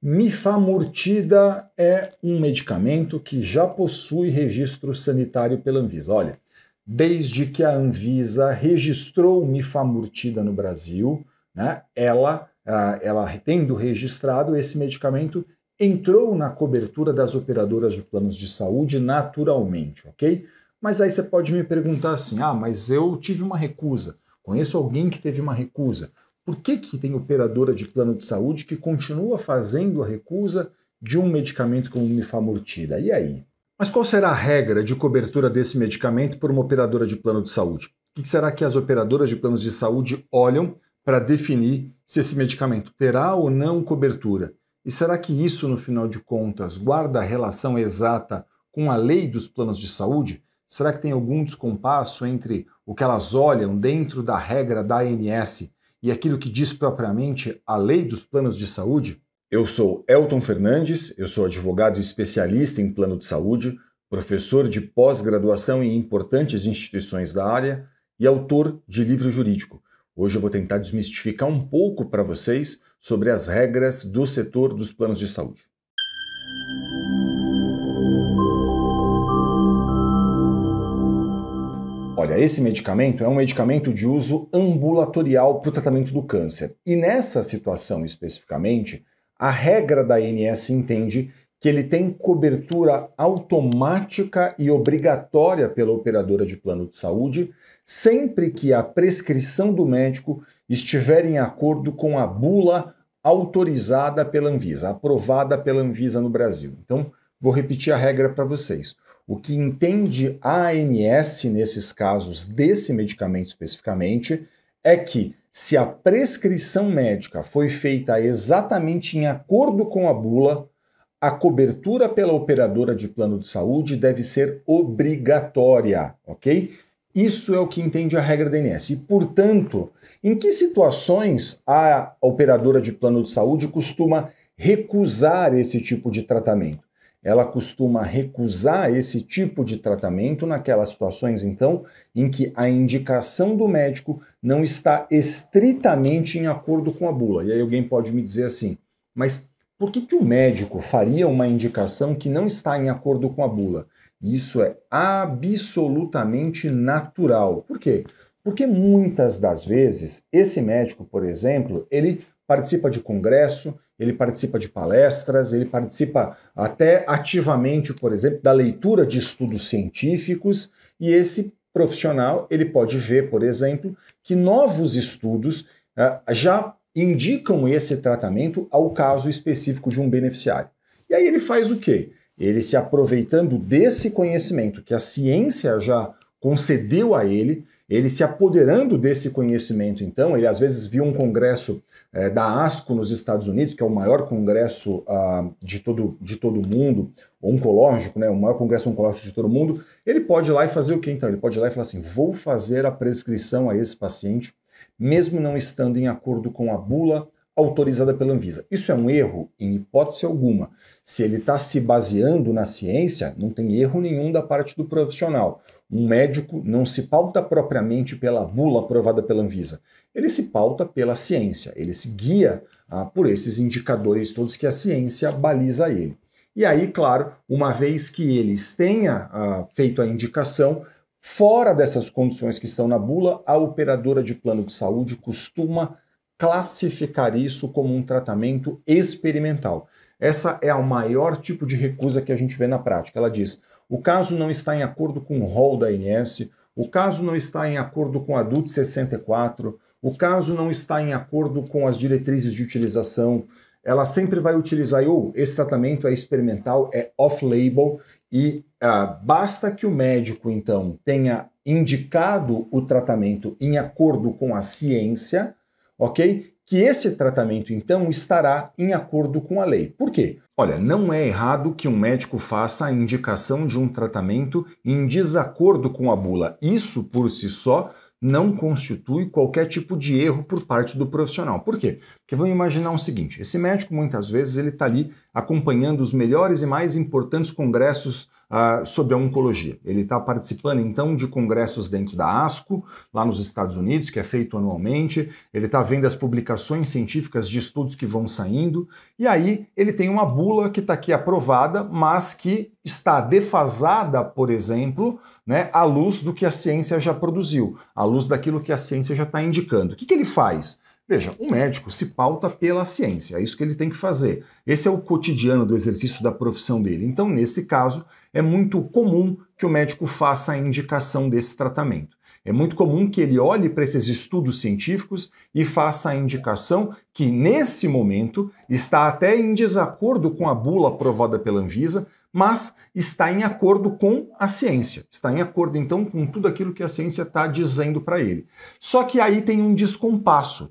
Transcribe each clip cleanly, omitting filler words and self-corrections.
Mifamurtida é um medicamento que já possui registro sanitário pela Anvisa. Olha, desde que a Anvisa registrou mifamurtida no Brasil, né, ela tendo registrado esse medicamento, entrou na cobertura das operadoras de planos de saúde naturalmente, ok? Mas aí você pode me perguntar assim, mas eu tive uma recusa, conheço alguém que teve uma recusa. Por que tem operadora de plano de saúde que continua fazendo a recusa de um medicamento como mifamurtida? E aí? Mas qual será a regra de cobertura desse medicamento por uma operadora de plano de saúde? O que será que as operadoras de planos de saúde olham para definir se esse medicamento terá ou não cobertura? E será que isso, no final de contas, guarda a relação exata com a lei dos planos de saúde? Será que tem algum descompasso entre o que elas olham dentro da regra da ANS e aquilo que diz propriamente a lei dos planos de saúde? Eu sou Elton Fernandes, eu sou advogado especialista em plano de saúde, professor de pós-graduação em importantes instituições da área e autor de livro jurídico. Hoje eu vou tentar desmistificar um pouco para vocês sobre as regras do setor dos planos de saúde. Olha, esse medicamento é um medicamento de uso ambulatorial para o tratamento do câncer. E nessa situação especificamente, a regra da ANS entende que ele tem cobertura automática e obrigatória pela operadora de plano de saúde, sempre que a prescrição do médico estiver em acordo com a bula autorizada pela Anvisa, aprovada pela Anvisa no Brasil. Então, vou repetir a regra para vocês. O que entende a ANS nesses casos desse medicamento especificamente é que se a prescrição médica foi feita exatamente em acordo com a bula, a cobertura pela operadora de plano de saúde deve ser obrigatória, ok? Isso é o que entende a regra da ANS. E, portanto, em que situações a operadora de plano de saúde costuma recusar esse tipo de tratamento? Ela costuma recusar esse tipo de tratamento naquelas situações, então, em que a indicação do médico não está estritamente em acordo com a bula. E aí alguém pode me dizer assim, mas por que o médico faria uma indicação que não está em acordo com a bula? Isso é absolutamente natural. Por quê? Porque muitas das vezes esse médico, por exemplo, ele participa de congresso, ele participa de palestras, ele participa até ativamente, por exemplo, da leitura de estudos científicos, e esse profissional ele pode ver, por exemplo, que novos estudos já indicam esse tratamento ao caso específico de um beneficiário. E aí ele faz o quê? Ele, se aproveitando desse conhecimento que a ciência já concedeu a ele se apoderando desse conhecimento, então, ele às vezes viu um congresso da ASCO nos Estados Unidos, que é o maior congresso de todo o mundo, oncológico, né, o maior congresso oncológico de todo o mundo, ele pode ir lá e fazer o quê, então? Ele pode ir lá e falar assim, vou fazer a prescrição a esse paciente, mesmo não estando em acordo com a bula autorizada pela Anvisa. Isso é um erro? Em hipótese alguma. Se ele está se baseando na ciência, não tem erro nenhum da parte do profissional. Um médico não se pauta propriamente pela bula aprovada pela Anvisa. Ele se pauta pela ciência, ele se guia por esses indicadores todos que a ciência baliza a ele. E aí, claro, uma vez que eles tenha feito a indicação, fora dessas condições que estão na bula, a operadora de plano de saúde costuma classificar isso como um tratamento experimental. Essa é o maior tipo de recusa que a gente vê na prática. Ela diz, o caso não está em acordo com o rol da ANS, o caso não está em acordo com a DUT 64, o caso não está em acordo com as diretrizes de utilização, ela sempre vai utilizar, esse tratamento é experimental, é off-label, e basta que o médico, então, tenha indicado o tratamento em acordo com a ciência, ok? Que esse tratamento, então, estará em acordo com a lei. Por quê? Olha, não é errado que um médico faça a indicação de um tratamento em desacordo com a bula. Isso, por si só, não constitui qualquer tipo de erro por parte do profissional. Por quê? Porque vamos imaginar o seguinte, esse médico, muitas vezes, ele está ali acompanhando os melhores e mais importantes congressos sobre a oncologia. Ele está participando, então, de congressos dentro da ASCO, lá nos Estados Unidos, que é feito anualmente. Ele está vendo as publicações científicas de estudos que vão saindo. E aí ele tem uma bula que está aqui aprovada, mas que está defasada, por exemplo, né, à luz do que a ciência já produziu, à luz daquilo que a ciência já está indicando. O que ele faz? Veja, o médico se pauta pela ciência, é isso que ele tem que fazer. Esse é o cotidiano do exercício da profissão dele. Então, nesse caso, é muito comum que o médico faça a indicação desse tratamento. É muito comum que ele olhe para esses estudos científicos e faça a indicação que, nesse momento, está até em desacordo com a bula aprovada pela Anvisa, mas está em acordo com a ciência, está em acordo então com tudo aquilo que a ciência está dizendo para ele. Só que aí tem um descompasso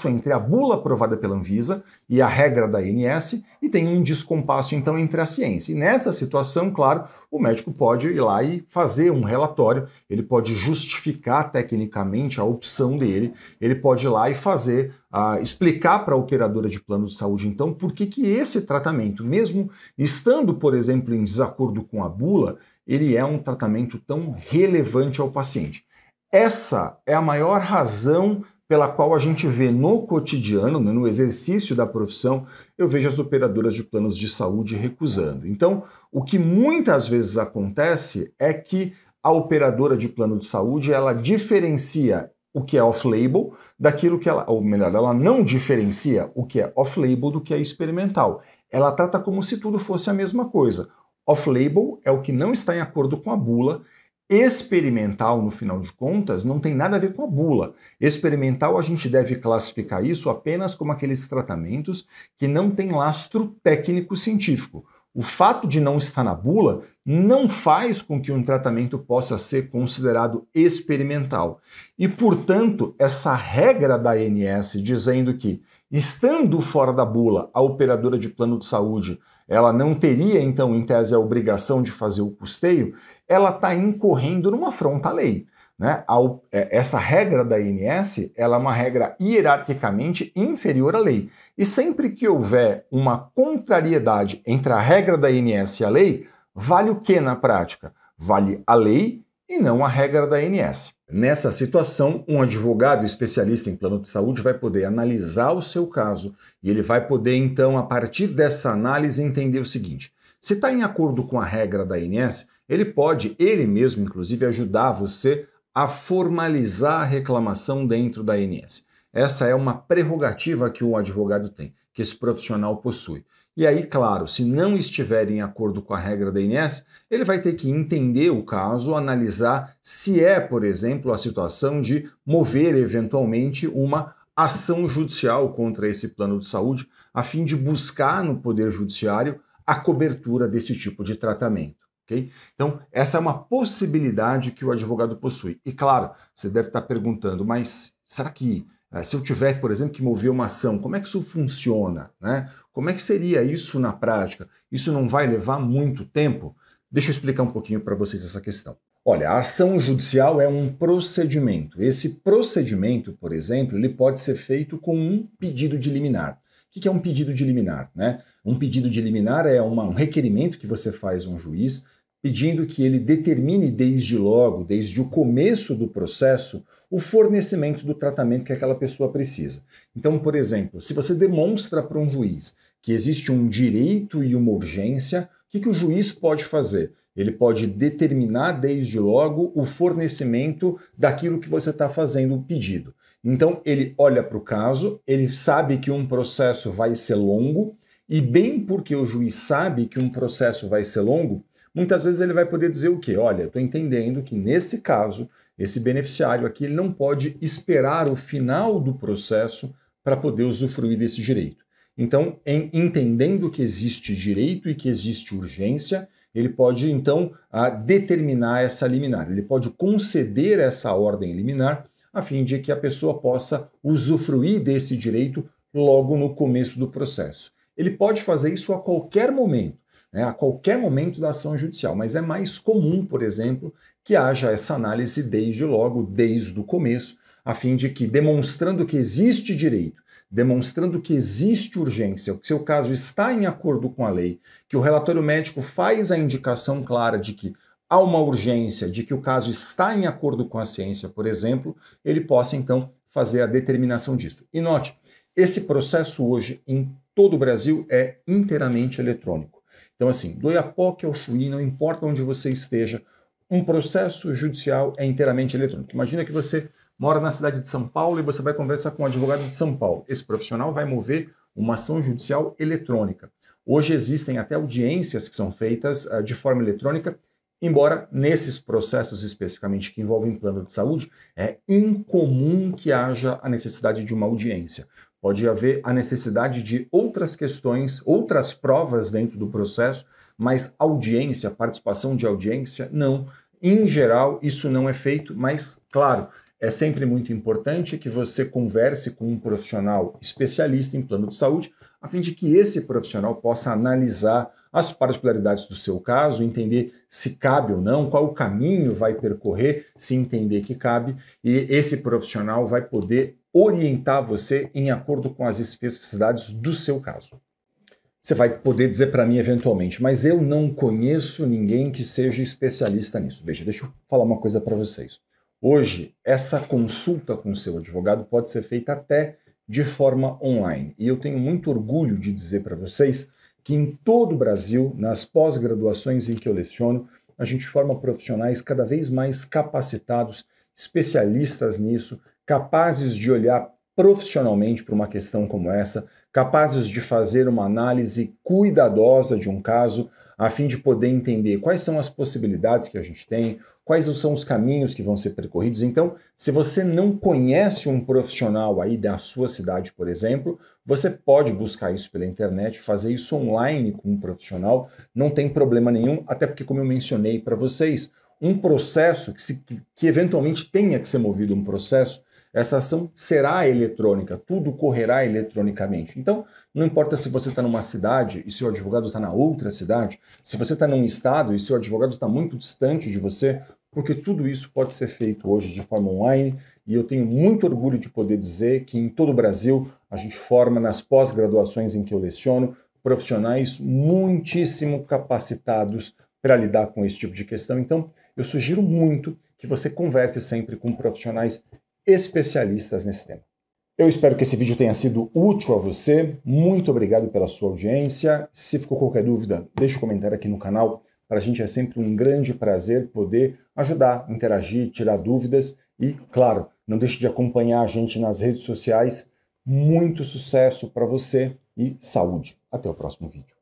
entre a bula aprovada pela Anvisa e a regra da ANS, e tem um descompasso então entre a ciência. E nessa situação, claro, o médico pode ir lá e fazer um relatório, ele pode justificar tecnicamente a opção dele, ele pode ir lá e fazer, explicar para a operadora de plano de saúde, então, por que esse tratamento, mesmo estando, por exemplo, em desacordo com a bula, ele é um tratamento tão relevante ao paciente. Essa é a maior razão pela qual a gente vê no cotidiano, no exercício da profissão, eu vejo as operadoras de planos de saúde recusando. Então, o que muitas vezes acontece é que a operadora de plano de saúde, ela diferencia o que é off-label daquilo que ou melhor, ela não diferencia o que é off-label do que é experimental. Ela trata como se tudo fosse a mesma coisa. Off-label é o que não está em acordo com a bula. Experimental, no final de contas, não tem nada a ver com a bula. Experimental, a gente deve classificar isso apenas como aqueles tratamentos que não têm lastro técnico-científico. O fato de não estar na bula não faz com que um tratamento possa ser considerado experimental. E, portanto, essa regra da ANS dizendo que, estando fora da bula, a operadora de plano de saúde, ela não teria, então, em tese, a obrigação de fazer o custeio, ela está incorrendo numa afronta à lei. Né? Essa regra da ANS, ela é uma regra hierarquicamente inferior à lei. E sempre que houver uma contrariedade entre a regra da ANS e a lei, vale o que na prática? Vale a lei e não a regra da ANS. Nessa situação, um advogado especialista em plano de saúde vai poder analisar o seu caso e ele vai poder, então, a partir dessa análise, entender o seguinte: se está em acordo com a regra da ANS, ele pode, ele mesmo, inclusive, ajudar você a formalizar a reclamação dentro da ANS. Essa é uma prerrogativa que o advogado tem, que esse profissional possui. E aí, claro, se não estiver em acordo com a regra da ANS, ele vai ter que entender o caso, analisar se é, por exemplo, a situação de mover eventualmente uma ação judicial contra esse plano de saúde, a fim de buscar no Poder Judiciário a cobertura desse tipo de tratamento. Okay? Então, essa é uma possibilidade que o advogado possui. E claro, você deve estar perguntando, mas será que se eu tiver, por exemplo, que mover uma ação, como é que isso funciona? Né? Como é que seria isso na prática? Isso não vai levar muito tempo? Deixa eu explicar um pouquinho para vocês essa questão. Olha, a ação judicial é um procedimento. Esse procedimento, por exemplo, ele pode ser feito com um pedido de liminar. O que é um pedido de liminar? Né? Um pedido de liminar é um requerimento que você faz a um juiz pedindo que ele determine desde logo, desde o começo do processo, o fornecimento do tratamento que aquela pessoa precisa. Então, por exemplo, se você demonstra para um juiz que existe um direito e uma urgência, o que o juiz pode fazer? Ele pode determinar desde logo o fornecimento daquilo que você está fazendo o pedido. Então, ele olha para o caso, ele sabe que um processo vai ser longo, e bem porque o juiz sabe que um processo vai ser longo, muitas vezes ele vai poder dizer o quê? Olha, estou entendendo que nesse caso, esse beneficiário aqui ele não pode esperar o final do processo para poder usufruir desse direito. Então, entendendo que existe direito e que existe urgência, ele pode, então, determinar essa liminar. Ele pode conceder essa ordem liminar a fim de que a pessoa possa usufruir desse direito logo no começo do processo. Ele pode fazer isso a qualquer momento. A qualquer momento da ação judicial, mas é mais comum, por exemplo, que haja essa análise desde logo, desde o começo, a fim de que, demonstrando que existe direito, demonstrando que existe urgência, que o seu caso está em acordo com a lei, que o relatório médico faz a indicação clara de que há uma urgência, de que o caso está em acordo com a ciência, por exemplo, ele possa então fazer a determinação disso. E note, esse processo hoje em todo o Brasil é inteiramente eletrônico. Então assim, do Oiapoque ao Chuí, não importa onde você esteja, um processo judicial é inteiramente eletrônico. Imagina que você mora na cidade de São Paulo e você vai conversar com um advogado de São Paulo. Esse profissional vai mover uma ação judicial eletrônica. Hoje existem até audiências que são feitas de forma eletrônica, embora nesses processos especificamente que envolvem plano de saúde, é incomum que haja a necessidade de uma audiência. Pode haver a necessidade de outras questões, outras provas dentro do processo, mas audiência, participação de audiência, não. Em geral, isso não é feito, mas, claro, é sempre muito importante que você converse com um profissional especialista em plano de saúde, a fim de que esse profissional possa analisar as particularidades do seu caso, entender se cabe ou não, qual o caminho vai percorrer, se entender que cabe, e esse profissional vai poder orientar você em acordo com as especificidades do seu caso. Você vai poder dizer para mim eventualmente, mas eu não conheço ninguém que seja especialista nisso. Veja, deixa eu falar uma coisa para vocês. Hoje, essa consulta com o seu advogado pode ser feita até de forma online. E eu tenho muito orgulho de dizer para vocês que em todo o Brasil, nas pós-graduações em que eu leciono, a gente forma profissionais cada vez mais capacitados, especialistas nisso, capazes de olhar profissionalmente para uma questão como essa, capazes de fazer uma análise cuidadosa de um caso, a fim de poder entender quais são as possibilidades que a gente tem, quais são os caminhos que vão ser percorridos. Então, se você não conhece um profissional aí da sua cidade, por exemplo, você pode buscar isso pela internet, fazer isso online com um profissional, não tem problema nenhum, até porque, como eu mencionei para vocês, um processo que eventualmente tenha que ser movido um processo, essa ação será eletrônica, tudo correrá eletronicamente. Então, não importa se você está numa cidade e seu advogado está na outra cidade, se você está num estado e seu advogado está muito distante de você, porque tudo isso pode ser feito hoje de forma online, e eu tenho muito orgulho de poder dizer que em todo o Brasil a gente forma nas pós-graduações em que eu leciono profissionais muitíssimo capacitados para lidar com esse tipo de questão. Então, eu sugiro muito que você converse sempre com profissionais especialistas nesse tema. Eu espero que esse vídeo tenha sido útil a você. Muito obrigado pela sua audiência. Se ficou qualquer dúvida, deixe um comentário aqui no canal. Para a gente é sempre um grande prazer poder ajudar, interagir, tirar dúvidas e, claro, não deixe de acompanhar a gente nas redes sociais. Muito sucesso para você e saúde. Até o próximo vídeo.